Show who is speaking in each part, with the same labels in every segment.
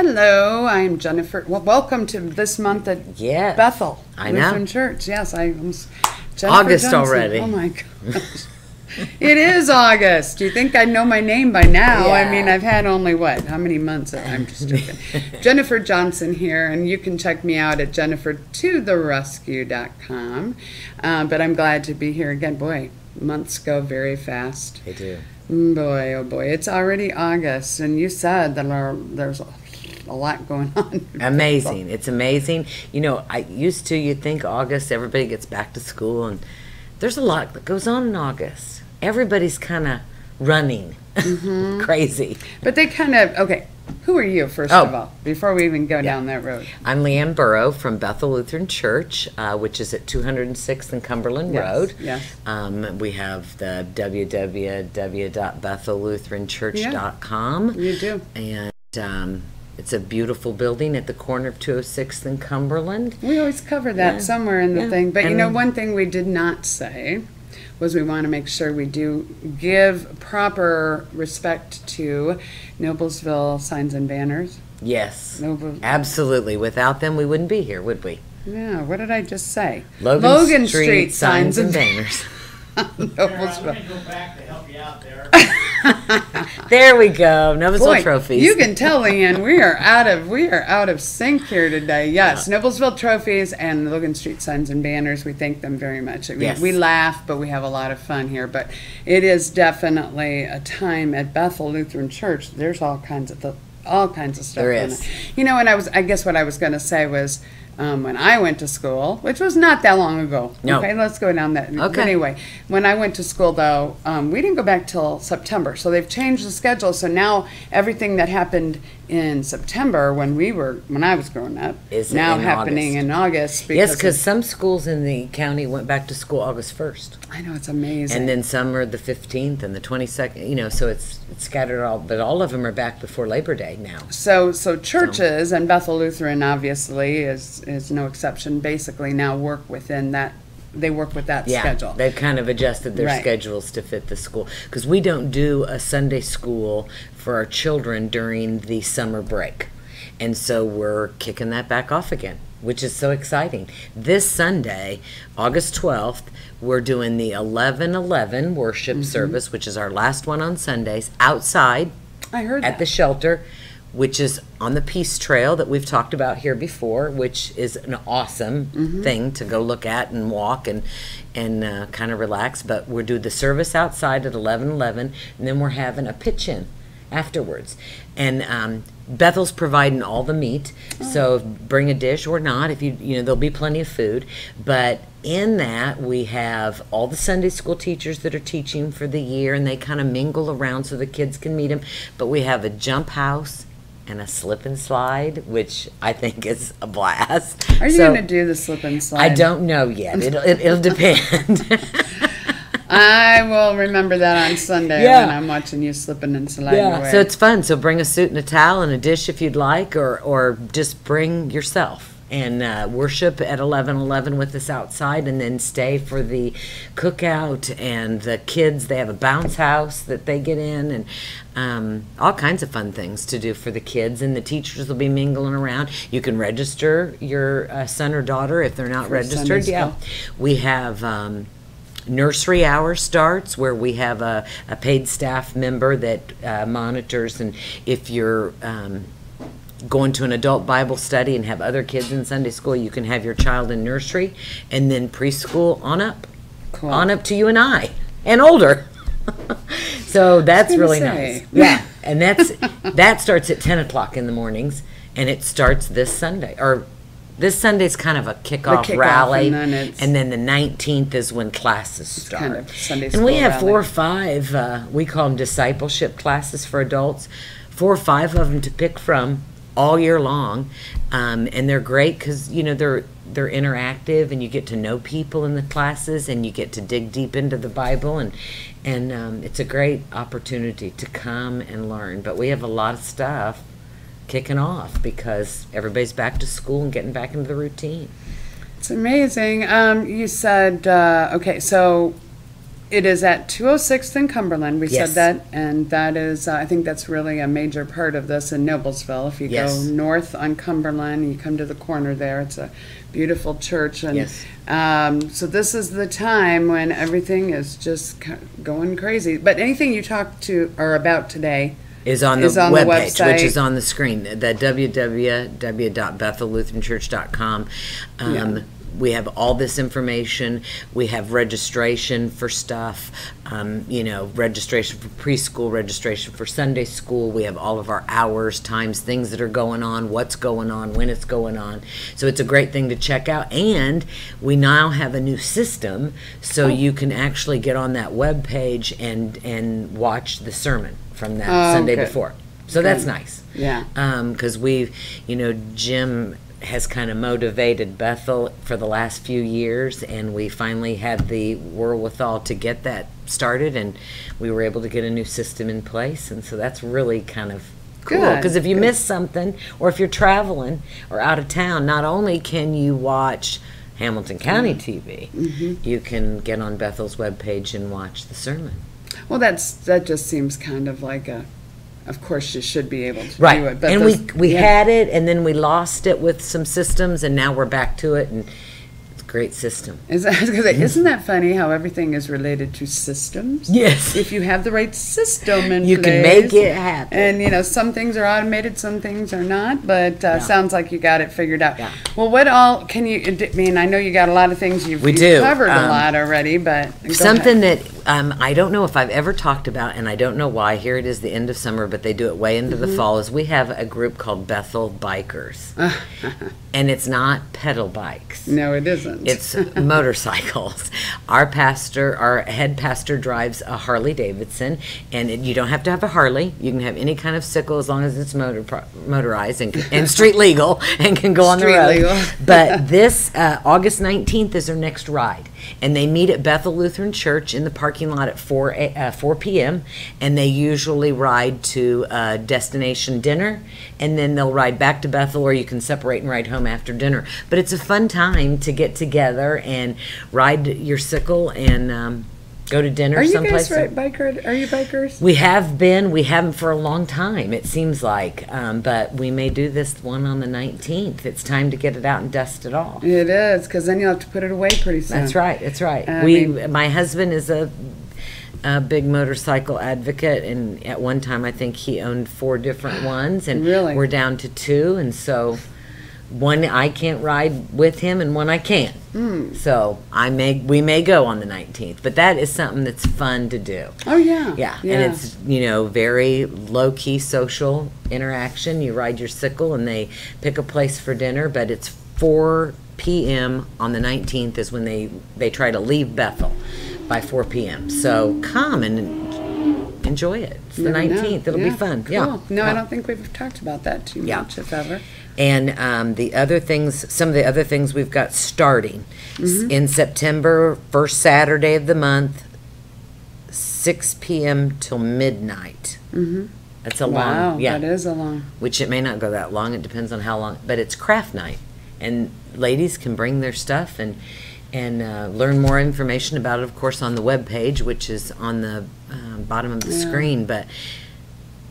Speaker 1: Hello, I'm Jennifer. Well, welcome to this month at Bethel Lutheran Church. Yes, I'm Jennifer
Speaker 2: August
Speaker 1: Johnson.
Speaker 2: already.
Speaker 1: Oh my gosh. It is August. You think I know my name by now?
Speaker 2: Yeah.
Speaker 1: I mean, I've had only how many months? I'm just joking. Jennifer Johnson here, and you can check me out at jennifertotherescue.com. But I'm glad to be here again. Boy, months go very fast.
Speaker 2: They do.
Speaker 1: Boy, oh boy, it's already August, and you said that there's a lot going on.
Speaker 2: Amazing. It's amazing. You know, you'd think August, everybody gets back to school, and there's a lot that goes on in August. Everybody's kind of running crazy.
Speaker 1: But they okay, who are you, first of all, before we even go down that road?
Speaker 2: I'm Leanne Burrow from Bethel Lutheran Church, which is at 206th and Cumberland Road.
Speaker 1: Yes.
Speaker 2: We have the www.bethellutheranchurch.com.
Speaker 1: You do.
Speaker 2: And it's a beautiful building at the corner of 206th and Cumberland.
Speaker 1: We always cover that somewhere in the thing. But you know, one thing we did not say was we want to make sure we do give proper respect to Noblesville signs and banners.
Speaker 2: Yes, absolutely. Without them, we wouldn't be here, would we?
Speaker 1: Yeah, what did I just say?
Speaker 2: Logan Street signs and banners.
Speaker 1: Noblesville.
Speaker 3: Let me go back to help you out there.
Speaker 2: There we go. Noblesville trophies.
Speaker 1: You can tell, Leanne, we are out of sync here today. Yes, Noblesville trophies and Logan Street signs and banners. We thank them very much. We laugh, but we have a lot of fun here. But it is definitely a time at Bethel Lutheran Church. There's all kinds of stuff.
Speaker 2: There is.
Speaker 1: You know, and I guess what I was going to say was, when I went to school, which was not that long ago.
Speaker 2: No.
Speaker 1: Okay, let's go down that.
Speaker 2: Okay.
Speaker 1: Anyway, when I went to school, though, we didn't go back till September. So they've changed the schedule. So now everything that happened in September when I was growing up
Speaker 2: is
Speaker 1: now
Speaker 2: in
Speaker 1: happening
Speaker 2: August.
Speaker 1: in August.
Speaker 2: Yes, because some schools in the county went back to school August 1st.
Speaker 1: I know, it's amazing.
Speaker 2: And then some are the 15th and the 22nd. You know, so it's scattered all, but all of them are back before Labor Day now.
Speaker 1: So churches, and Bethel Lutheran obviously is no exception, basically now work within that. They work with that schedule.
Speaker 2: They've kind of adjusted their schedules to fit the school. Because we don't do a Sunday school for our children during the summer break. And so we're kicking that back off again, which is so exciting. This Sunday, August 12th, we're doing the 11:11 worship service, which is our last one on Sundays, outside at the shelter, which is on the Peace Trail that we've talked about here before, which is an awesome thing to go look at and walk and kind of relax. But we'll do the service outside at 11:11, and then we're having a pitch-in afterwards. And Bethel's providing all the meat, so bring a dish or not. If you know, there'll be plenty of food. But in that, we have all the Sunday school teachers that are teaching for the year, and they kind of mingle around so the kids can meet them. But we have a jump house and a slip and slide, which I think is a blast.
Speaker 1: Are you going to do the slip and slide?
Speaker 2: I don't know yet. It'll depend.
Speaker 1: I will remember that on Sunday when I'm watching you slipping and sliding away.
Speaker 2: So it's fun. So bring a suit and a towel and a dish if you'd like, or just bring yourself. And worship at 11:11 with us outside, and then stay for the cookout. And the kids, they have a bounce house that they get in, and all kinds of fun things to do for the kids. And the teachers will be mingling around. You can register your son or daughter if they're not registered. Yeah, we have nursery hour starts, where we have a paid staff member that monitors, and if you're going to an adult Bible study and have other kids in Sunday school, you can have your child in nursery, and then preschool on up.
Speaker 1: Cool.
Speaker 2: On up to you and I, and older. So that's really nice. Yeah, and that starts at 10 o'clock in the mornings, and it starts this Sunday. Or this Sunday's kind of a kickoff rally, and then the 19th is when classes start.
Speaker 1: Kind of Sunday
Speaker 2: and we have
Speaker 1: rally.
Speaker 2: 4 or 5, we call them discipleship classes for adults, 4 or 5 of them to pick from all year long, and they're great because, you know, they're interactive, and you get to know people in the classes, and you get to dig deep into the Bible, and it's a great opportunity to come and learn. But we have a lot of stuff kicking off because everybody's back to school and getting back into the routine.
Speaker 1: It's amazing. You said okay, so It is at 206th and Cumberland. We
Speaker 2: Yes.
Speaker 1: said that, and that is, I think that's really a major part of this in Noblesville. If you
Speaker 2: Yes.
Speaker 1: go north on Cumberland, you come to the corner there. It's a beautiful church, and
Speaker 2: Yes.
Speaker 1: so this is the time when everything is just going crazy. But anything you talk to or about today
Speaker 2: is on the
Speaker 1: website,
Speaker 2: which is on the screen, the www.bethellutheranchurch.com. We have all this information. We have registration for stuff, registration for preschool, registration for Sunday school. We have all of our hours, times, things that are going on, what's going on, when it's going on. So it's a great thing to check out. And we now have a new system, so you can actually get on that web page and watch the sermon from that Sunday before. So that's nice.
Speaker 1: Yeah.
Speaker 2: Because Jim has kind of motivated Bethel for the last few years, and we finally had the wherewithal to get that started, and we were able to get a new system in place, and so that's really kind of cool. Because if you miss something, or if you're traveling or out of town, not only can you watch Hamilton County TV, you can get on Bethel's webpage and watch the sermon.
Speaker 1: Well, that just seems kind of like of course you should be able to do it. But
Speaker 2: and we had it, and then we lost it with some systems, and now we're back to it, and it's a great system.
Speaker 1: Isn't that funny how everything is related to systems?
Speaker 2: Yes.
Speaker 1: If you have the right system in place.
Speaker 2: You can make it happen.
Speaker 1: And, some things are automated, some things are not, but sounds like you got it figured out.
Speaker 2: Yeah.
Speaker 1: Well, what all can you, I know you got a lot of things you've covered a lot already, but
Speaker 2: something that I don't know if I've ever talked about, and I don't know why. Here it is, the end of summer, but they do it way into the fall. Is we have a group called Bethel Bikers, and it's not pedal bikes.
Speaker 1: No, it isn't.
Speaker 2: It's motorcycles. Our head pastor, drives a Harley Davidson, and you don't have to have a Harley. You can have any kind of sickle as long as it's motorized and street legal and can go on the road. Legal. But this August 19th is their next ride, and they meet at Bethel Lutheran Church in the parking lot at 4 p.m. and they usually ride to destination dinner, and then they'll ride back to Bethel, or you can separate and ride home after dinner. But it's a fun time to get together and ride your sickle and go to dinner someplace.
Speaker 1: Are you bikers?
Speaker 2: We have been. We haven't for a long time, it seems like. But we may do this one on the 19th. It's time to get it out and dust it off.
Speaker 1: It is, because then you'll have to put it away pretty soon.
Speaker 2: That's right. My husband is a big motorcycle advocate, and at one time I think he owned 4 different ones, and
Speaker 1: really?
Speaker 2: We're down to 2, and so one I can't ride with him and one I can. So we may go on the 19th, but that is something that's fun to do.
Speaker 1: Oh yeah.
Speaker 2: Yeah. And it's very low-key social interaction. You ride your sickle and they pick a place for dinner, but it's 4 p.m. on the 19th is when they try to leave Bethel by 4 p.m. So come and enjoy it. It's the 19th. It'll be fun.
Speaker 1: Cool.
Speaker 2: Yeah.
Speaker 1: No, I don't think we've talked about that too much, if ever.
Speaker 2: And some of the other things we've got starting in September, first Saturday of the month, 6 p.m. till midnight. That's a long. Yeah,
Speaker 1: that is a long.
Speaker 2: Which it may not go that long. It depends on how long. But it's craft night, and ladies can bring their stuff and learn more information about it, of course, on the web page, which is on the bottom of the screen. But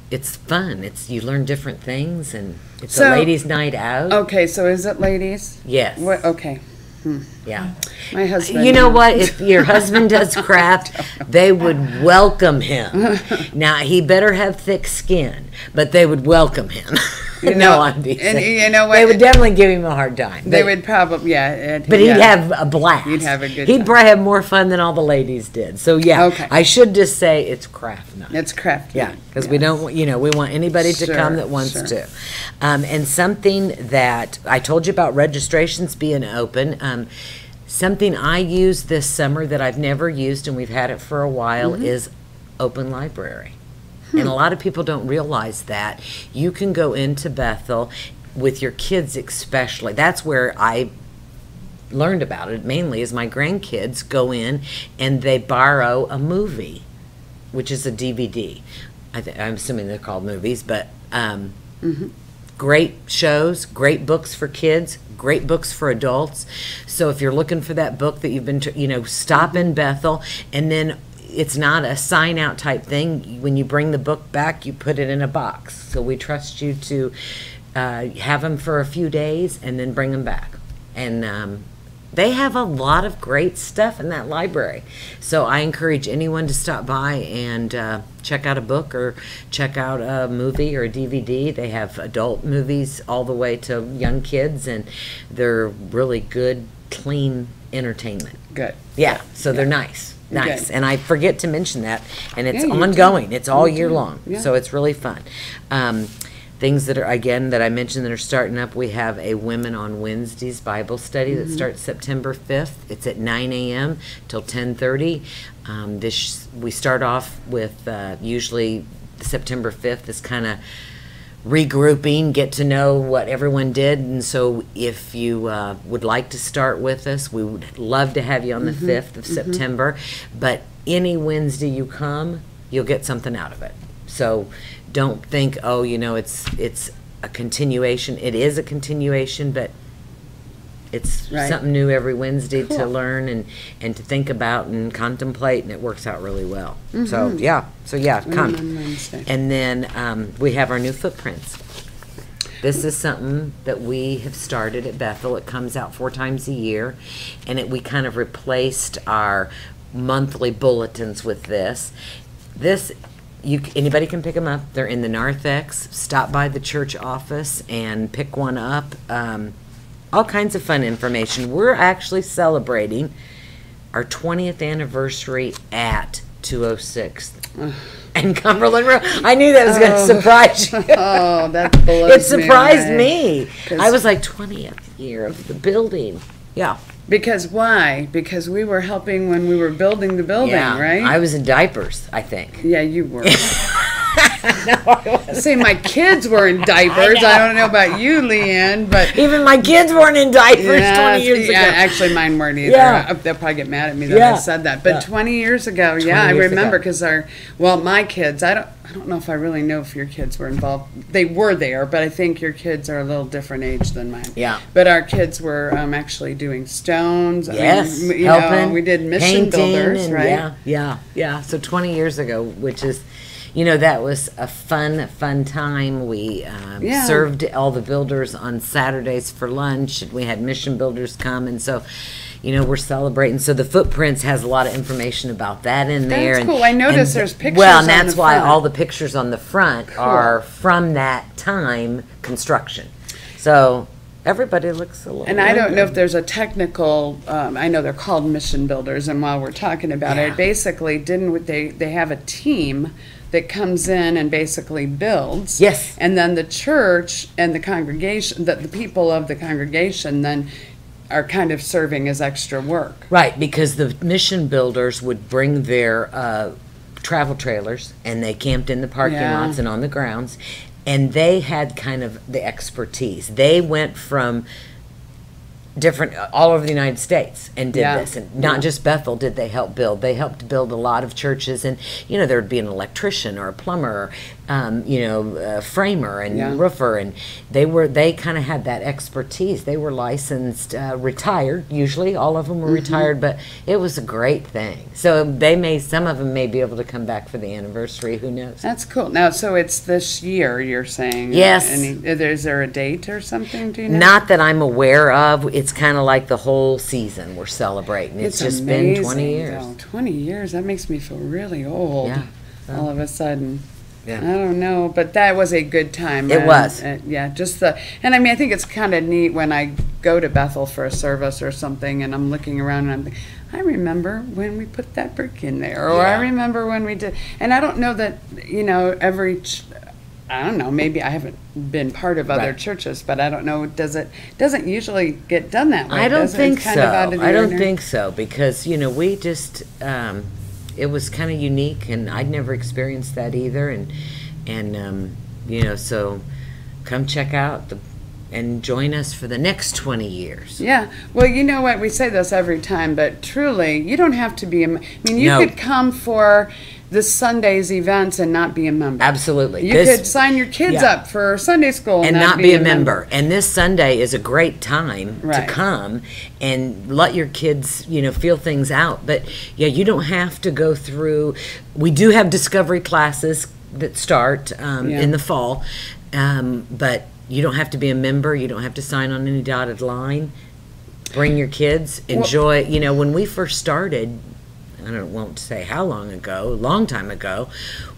Speaker 2: it's fun. You learn different things, and it's a ladies' night out.
Speaker 1: Okay, so is it ladies?
Speaker 2: Yes.
Speaker 1: Okay.
Speaker 2: Yeah.
Speaker 1: My husband.
Speaker 2: You know what? If your husband does craft, they would welcome him. Now, he better have thick skin, but they would welcome him. I'm decent.
Speaker 1: And you know what?
Speaker 2: They would definitely give him a hard time.
Speaker 1: They would probably, yeah.
Speaker 2: But he'd have a blast.
Speaker 1: He'd have a good time.
Speaker 2: He'd probably have more fun than all the ladies did. So,
Speaker 1: Okay.
Speaker 2: I should just say it's craft night.
Speaker 1: It's craft night.
Speaker 2: Yeah, because we don't, we want anybody to come that wants to. And something that I told you about registrations being open, something I used this summer that I've never used, and we've had it for a while, is open library. And a lot of people don't realize that. You can go into Bethel with your kids especially. That's where I learned about it mainly, is my grandkids go in and they borrow a movie, which is a DVD. I'm assuming they're called movies, but great shows, great books for kids, great books for adults. So if you're looking for that book that you've been, stop in Bethel, and then it's not a sign out type thing. When you bring the book back, you put it in a box. So we trust you to have them for a few days and then bring them back. And they have a lot of great stuff in that library. So I encourage anyone to stop by and check out a book or check out a movie or a DVD. They have adult movies all the way to young kids, and they're really good, clean entertainment.
Speaker 1: Good.
Speaker 2: Yeah, so they're nice. Nice.
Speaker 1: Okay.
Speaker 2: And I forget to mention that. And it's
Speaker 1: Yeah, you
Speaker 2: ongoing.
Speaker 1: do.
Speaker 2: It's all
Speaker 1: You
Speaker 2: year
Speaker 1: do.
Speaker 2: long.
Speaker 1: Yeah.
Speaker 2: So it's really fun. Things that are, again, that I mentioned that are starting up, we have a Women on Wednesdays Bible study that starts September 5th. It's at 9 a.m. till 10:30. We start off with usually September 5th is kind of regrouping, get to know what everyone did. And so if you would like to start with us, we would love to have you on the 5th of September. But any Wednesday you come, you'll get something out of it. So don't think, oh, you know, it's a continuation. It is a continuation, but it's
Speaker 1: Right.
Speaker 2: something new every Wednesday to
Speaker 1: Cool.
Speaker 2: learn and to think about and contemplate, and it works out really well. So yeah,
Speaker 1: Women
Speaker 2: come.
Speaker 1: on Wednesday.
Speaker 2: And then we have our new footprints. This is something that we have started at Bethel. It comes out 4 times a year, and we kind of replaced our monthly bulletins with this. Anybody can pick them up. They're in the narthex. Stop by the church office and pick one up. All kinds of fun information. We're actually celebrating our 20th anniversary at 206th and Cumberland Road. I knew that was going to surprise you.
Speaker 1: Oh, that blows
Speaker 2: It surprised
Speaker 1: me.
Speaker 2: me. I was like, 20th year of the building. Yeah.
Speaker 1: Because why? Because we were helping when we were building the building,
Speaker 2: Yeah.
Speaker 1: right?
Speaker 2: I was in diapers, I think.
Speaker 1: Yeah, you were.
Speaker 2: No, I wasn't.
Speaker 1: See, my kids were in diapers. I don't know about you, Leanne, but
Speaker 2: Even my kids weren't in diapers 20 years ago.
Speaker 1: yeah, actually, mine weren't either.
Speaker 2: Yeah.
Speaker 1: They'll probably get mad at me that
Speaker 2: Yeah.
Speaker 1: I said that. But
Speaker 2: Yeah.
Speaker 1: 20 years ago,
Speaker 2: 20
Speaker 1: yeah, I
Speaker 2: years
Speaker 1: remember
Speaker 2: ago.
Speaker 1: because my kids, I don't know if I really know if your kids were involved. They were there, but I think your kids are a little different age than mine.
Speaker 2: Yeah.
Speaker 1: But our kids were actually doing stones.
Speaker 2: Yes,
Speaker 1: I mean,
Speaker 2: helping,
Speaker 1: we did mission
Speaker 2: painting,
Speaker 1: builders,
Speaker 2: and
Speaker 1: right?
Speaker 2: Yeah. So 20 years ago, which is, that was a fun time. We served all the builders on Saturdays for lunch, and we had mission builders come, and so, we're celebrating. So the Footprints has a lot of information about that in there.
Speaker 1: That's
Speaker 2: and,
Speaker 1: cool. I noticed
Speaker 2: and
Speaker 1: there's pictures
Speaker 2: Well,
Speaker 1: on
Speaker 2: and that's
Speaker 1: the
Speaker 2: why
Speaker 1: front.
Speaker 2: all the pictures on the front are from that time construction. So everybody looks a little.
Speaker 1: And I don't know
Speaker 2: younger.
Speaker 1: if there's a technical, I know they're called mission builders, and while we're talking about
Speaker 2: Yeah.
Speaker 1: it, basically, they have a team that comes in and basically builds.
Speaker 2: Yes.
Speaker 1: And then the church and the congregation, the people of the congregation then are kind of serving as extra work.
Speaker 2: Right, because the mission builders would bring their travel trailers, and they camped in the parking
Speaker 1: Yeah.
Speaker 2: lots and on the grounds, and they had kind of the expertise. They went from different all over the United States and did
Speaker 1: Yeah.
Speaker 2: this, and not just Bethel did they help build. They helped build a lot of churches, and there would be an electrician or a plumber, a framer and
Speaker 1: Yeah.
Speaker 2: roofer, and they kind of had that expertise. They were licensed, retired. Usually, all of them were retired, but it was a great thing. So some of them may be able to come back for the anniversary. Who knows?
Speaker 1: That's cool. Now, so it's this year, you're saying?
Speaker 2: Yes.
Speaker 1: Is there a date or something? Do you know?
Speaker 2: Not that I'm aware of. It's kind of like the whole season we're celebrating. It's just been 20
Speaker 1: amazing,
Speaker 2: years.
Speaker 1: though. 20 years, that makes me feel really old.
Speaker 2: Yeah.
Speaker 1: All of a sudden.
Speaker 2: Yeah.
Speaker 1: I don't know, but that was a good time.
Speaker 2: It was.
Speaker 1: Yeah, and I think it's kind of neat when I go to Bethel for a service or something, and I'm looking around and I'm thinking, I remember when we put that brick in there, or I
Speaker 2: Yeah.
Speaker 1: remember when we did, and I don't know that, I don't know, maybe I haven't been part of other
Speaker 2: Right.
Speaker 1: churches, but I don't know, doesn't usually get done that way,
Speaker 2: I don't
Speaker 1: does it?
Speaker 2: think
Speaker 1: It's kind of out
Speaker 2: so.
Speaker 1: of the
Speaker 2: I don't
Speaker 1: ordinary.
Speaker 2: think so because we just it was kind of unique, and I'd never experienced that either, and so come check out and join us for the next 20 years.
Speaker 1: Yeah. Well, you know what? We say this every time, but truly, you don't have to be. You
Speaker 2: No.
Speaker 1: could come for the Sunday's events and not be a member.
Speaker 2: Absolutely.
Speaker 1: You could sign your kids up for Sunday school
Speaker 2: and not be a member. And this Sunday is a great time to come and let your kids, feel things out. But yeah, you don't have to go through. We do have discovery classes that start in the fall, but you don't have to be a member. You don't have to sign on any dotted line. Bring your kids. Enjoy. When we first started, won't say how long ago, a long time ago,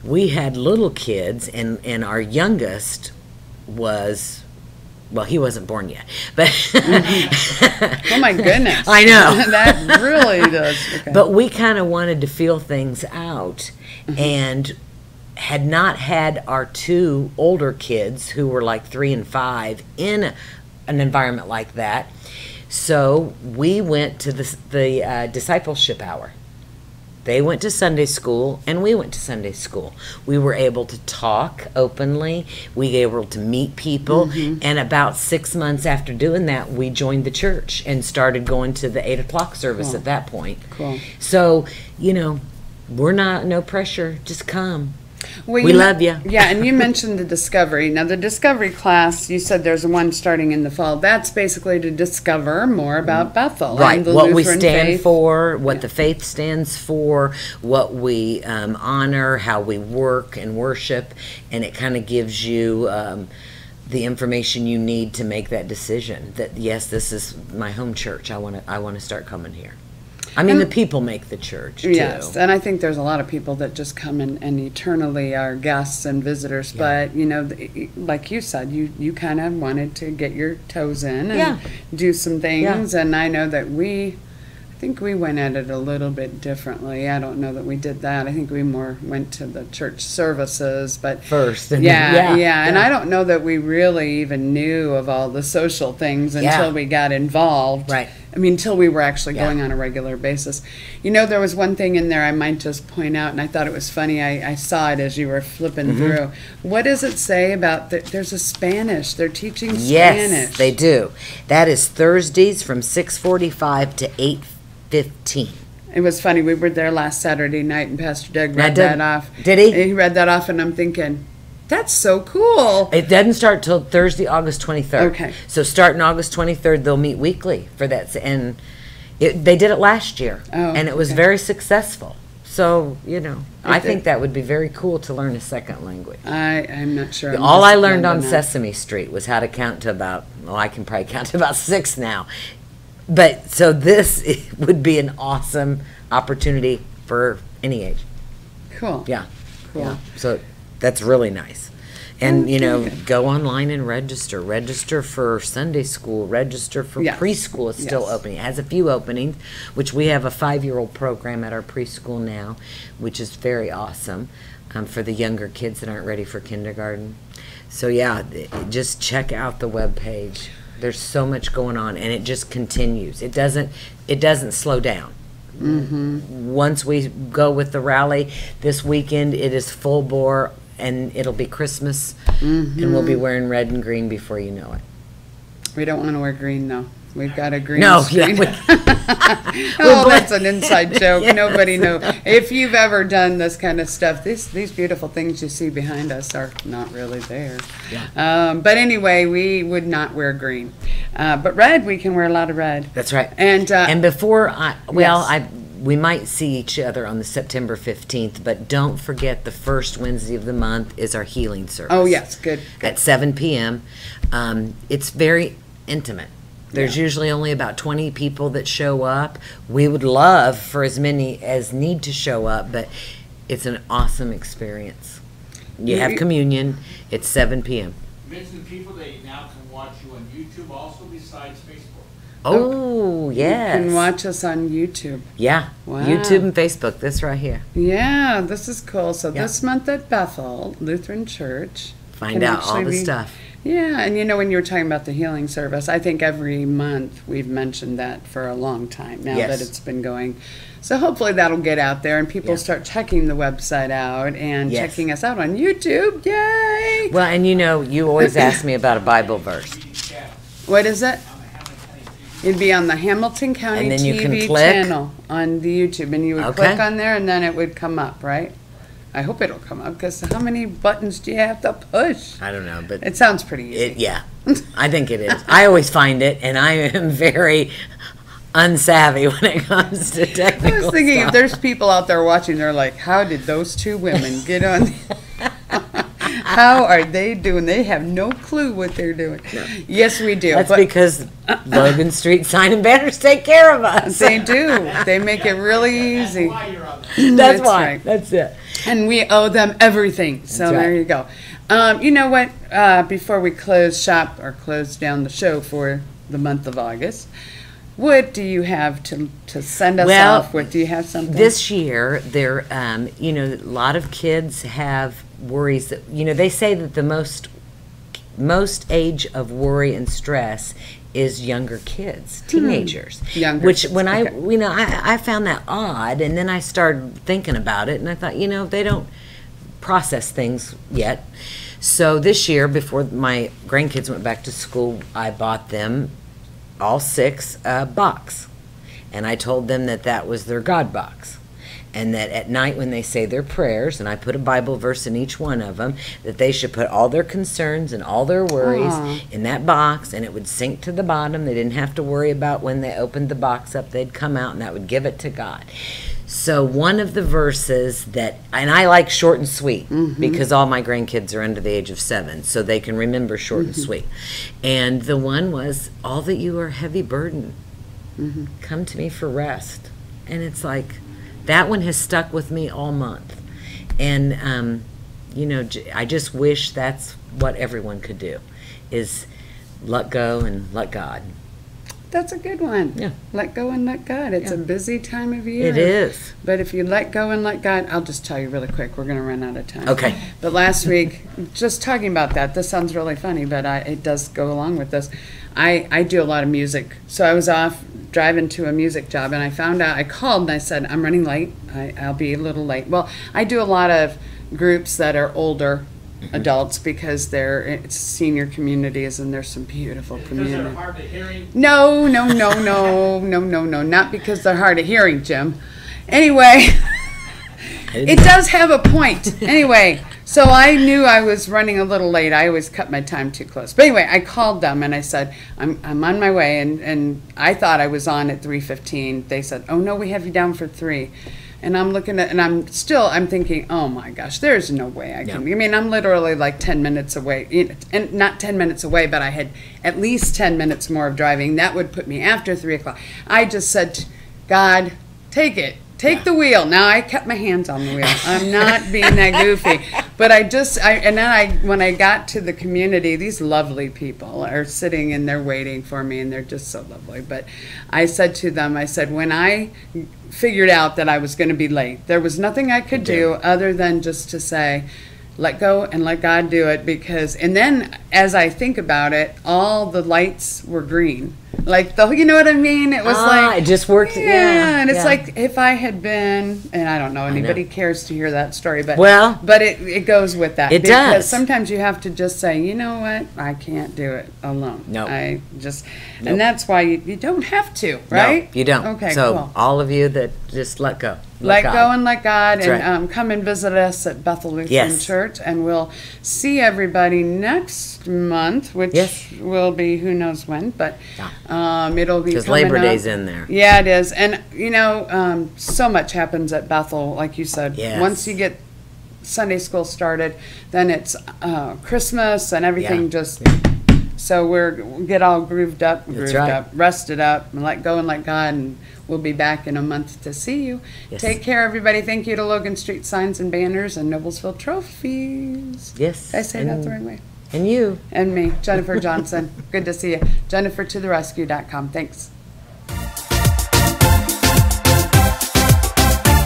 Speaker 2: we had little kids, and our youngest was, well, he wasn't born yet, but
Speaker 1: oh my goodness,
Speaker 2: I know
Speaker 1: that really does. Okay.
Speaker 2: But we kind of wanted to feel things out, and had not had our two older kids who were like 3 and 5 in an environment like that, so we went to the discipleship hour. They went to Sunday school, and we went to Sunday school. We were able to talk openly. We were able to meet people. And about 6 months after doing that, we joined the church and started going to the 8 o'clock service at that point.
Speaker 1: Cool.
Speaker 2: So, we're no pressure. Just come.
Speaker 1: Well,
Speaker 2: we love you.
Speaker 1: Yeah, and you mentioned the Discovery. Now, the Discovery class, you said there's one starting in the fall. That's basically to discover more about Bethel.
Speaker 2: Right,
Speaker 1: and the
Speaker 2: what
Speaker 1: Lutheran
Speaker 2: we stand
Speaker 1: faith.
Speaker 2: for, what the faith stands for, what we honor, how we work and worship, and it kind of gives you the information you need to make that decision that, yes, this is my home church. I want to start coming here. I mean, the people make the church, too.
Speaker 1: Yes, and I think there's a lot of people that just come and eternally are guests and visitors.
Speaker 2: Yeah.
Speaker 1: But, like you said, you kind of wanted to get your toes in and do some things. And I know that I think we went at it a little bit differently. I don't know that we did that. I think we more went to the church services, but
Speaker 2: first.
Speaker 1: Yeah. And I don't know that we really even knew of all the social things until we got involved.
Speaker 2: Right.
Speaker 1: I mean, until we were actually going on a regular basis. There was one thing in there I might just point out, and I thought it was funny. I saw it as you were flipping through. What does it say about there's a Spanish? They're teaching Spanish.
Speaker 2: Yes, they do. That is Thursdays from 6:45 to 8:15.
Speaker 1: It was funny. We were there last Saturday night, and Pastor Doug read that off.
Speaker 2: Did he?
Speaker 1: He read that off, and I'm thinking, that's so cool.
Speaker 2: It doesn't start till Thursday, August 23rd.
Speaker 1: Okay.
Speaker 2: So starting August 23rd, they'll meet weekly for that. And they did it last year.
Speaker 1: Oh,
Speaker 2: and it was very successful. So, I think that would be very cool to learn a second language.
Speaker 1: I'm not sure.
Speaker 2: All I learned on Sesame Street was how to count to about, I can probably count to about 6 now. But so this would be an awesome opportunity for any age.
Speaker 1: Cool.
Speaker 2: Yeah.
Speaker 1: Cool.
Speaker 2: Yeah. So that's really nice. And, go online and register. Register for Sunday school. Register for preschool. It's still opening. It has a few openings, which we have a 5-year-old program at our preschool now, which is very awesome for the younger kids that aren't ready for kindergarten. So, just check out the webpage. There's so much going on, and it just continues. It doesn't slow down. Once we go with the rally this weekend, it is full bore, and it'll be Christmas, and we'll be wearing red and green before you know it.
Speaker 1: We don't want to wear green, though. We've got a green
Speaker 2: screen.
Speaker 1: That's an inside joke. Nobody knows. If you've ever done this kind of stuff, these beautiful things you see behind us are not really there.
Speaker 2: Yeah.
Speaker 1: But anyway, we would not wear green. But red, we can wear a lot of red.
Speaker 2: That's right.
Speaker 1: And
Speaker 2: before we might see each other on the September 15th, but don't forget the first Wednesday of the month is our healing service.
Speaker 1: Oh, yes, good.
Speaker 2: At 7 p.m. It's very intimate. There's usually only about 20 people that show up. We would love for as many as need to show up, but it's an awesome experience. You have communion. It's 7 p.m.
Speaker 3: Mention people that now can watch you on YouTube also besides Facebook.
Speaker 2: Oh, yes.
Speaker 1: You can watch us on YouTube.
Speaker 2: Yeah.
Speaker 1: Wow.
Speaker 2: YouTube and Facebook. This right here.
Speaker 1: Yeah, this is cool. So this month at Bethel Lutheran Church.
Speaker 2: Find out all the stuff.
Speaker 1: Yeah, and when you were talking about the healing service, I think every month we've mentioned that for a long time now that it's been going. So hopefully that'll get out there and people start checking the website out and checking us out on YouTube. Yay!
Speaker 2: Well, and you always ask me about a Bible verse.
Speaker 1: What is it? It'd be on the Hamilton County
Speaker 2: and then you
Speaker 1: TV
Speaker 2: can click.
Speaker 1: channel on the YouTube, and you would click on there, and then it would come up, right? I hope it'll come up, because how many buttons do you have to push?
Speaker 2: I don't know, but
Speaker 1: it sounds pretty easy.
Speaker 2: Yeah, I think it is. I always find it, and I am very unsavvy when it comes to technical
Speaker 1: I was thinking,
Speaker 2: stuff.
Speaker 1: if there's people out there watching, they're like, how did those two women get on? How are they doing? They have no clue what they're doing. No. Yes, we do.
Speaker 2: That's because Logan Street Sign and Banners take care of us.
Speaker 1: They do. They make it really easy.
Speaker 3: That's why you're on there.
Speaker 2: That's why.
Speaker 1: Right.
Speaker 2: That's it.
Speaker 1: And we owe them everything. So
Speaker 2: That's right.
Speaker 1: there you go. You know what? Before we close shop or close down the show for the month of August, what do you have to send us off with? Do you have something?
Speaker 2: This year, there, a lot of kids have worries that, they say that the most age of worry and stress is younger kids, teenagers.
Speaker 1: Younger
Speaker 2: which
Speaker 1: kids,
Speaker 2: when
Speaker 1: okay.
Speaker 2: I found that odd, and then I started thinking about it, and I thought, they don't process things yet. So this year, before my grandkids went back to school, I bought them all 6 a box, and I told them that was their God box, and that at night when they say their prayers, and I put a Bible verse in each one of them, that they should put all their concerns and all their worries in that box, and it would sink to the bottom. They didn't have to worry about when they opened the box up. They'd come out, and that would give it to God. So one of the verses and I like short and sweet, because all my grandkids are under the age of 7, so they can remember short and sweet. And the one was, all that you are heavy burdened, come to me for rest. And it's like, that one has stuck with me all month. And, I just wish that's what everyone could do, is let go and let God.
Speaker 1: That's a good one.
Speaker 2: Yeah.
Speaker 1: Let go and let God. It's a busy time of year.
Speaker 2: It is.
Speaker 1: But if you let go and let God, I'll just tell you really quick. We're going to run out of time.
Speaker 2: Okay.
Speaker 1: But last week, just talking about that, this sounds really funny, but it does go along with this. I do a lot of music. So I was off driving to a music job, and I found out, I called and I said, I'm running late. I'll be a little late. Well, I do a lot of groups that are older adults, because it's senior communities, and there's some beautiful communities.
Speaker 3: Because they're hard of hearing?
Speaker 1: No, not because they're hard of hearing, Jim. Anyway, it does have a point. Anyway, so I knew I was running a little late. I always cut my time too close. But anyway, I called them and I said, I'm on my way, and I thought I was on at 3:15. They said, oh no, we have you down for 3. And I'm looking at, and I'm thinking, oh my gosh, there's no way I can. I mean, I'm literally like 10 minutes away, and not 10 minutes away, but I had at least 10 minutes more of driving. That would put me after 3 o'clock. I just said, God, take it. Take the wheel. Now, I kept my hands on the wheel. I'm not being that goofy. But when I got to the community, these lovely people are sitting and they're waiting for me, and they're just so lovely. But I said to them, when I figured out that I was going to be late, there was nothing I could do other than just to say, let go and let God do it, and then as I think about it, all the lights were green. Like, you know what I mean? It was like,
Speaker 2: it just worked. Yeah.
Speaker 1: And it's like, if I had been, and I don't know, anybody cares to hear that story, but it goes with that.
Speaker 2: It
Speaker 1: because
Speaker 2: does.
Speaker 1: Sometimes you have to just say, you know what? I can't do it alone.
Speaker 2: No.
Speaker 1: And that's why you don't have to, right?
Speaker 2: No, you don't.
Speaker 1: Okay,
Speaker 2: so
Speaker 1: cool.
Speaker 2: all of you that just let go.
Speaker 1: Let go and let God.
Speaker 2: That's
Speaker 1: and
Speaker 2: right.
Speaker 1: Come and visit us at Bethel Lutheran Church. And we'll see everybody next month, which will be who knows when. But it'll be
Speaker 2: because Labor Day's in there.
Speaker 1: Yeah, it is. And, so much happens at Bethel, like you said.
Speaker 2: Yes.
Speaker 1: Once you get Sunday school started, then it's Christmas and everything So we'll get all grooved up, rested up, and let go and let God, and we'll be back in a month to see you.
Speaker 2: Yes.
Speaker 1: Take care, everybody. Thank you to Logan Street Signs and Banners and Noblesville Trophies.
Speaker 2: Yes.
Speaker 1: Did I say that the right way?
Speaker 2: And you.
Speaker 1: And me, Jennifer Johnson. Good to see you. JenniferToTheRescue.com. Thanks.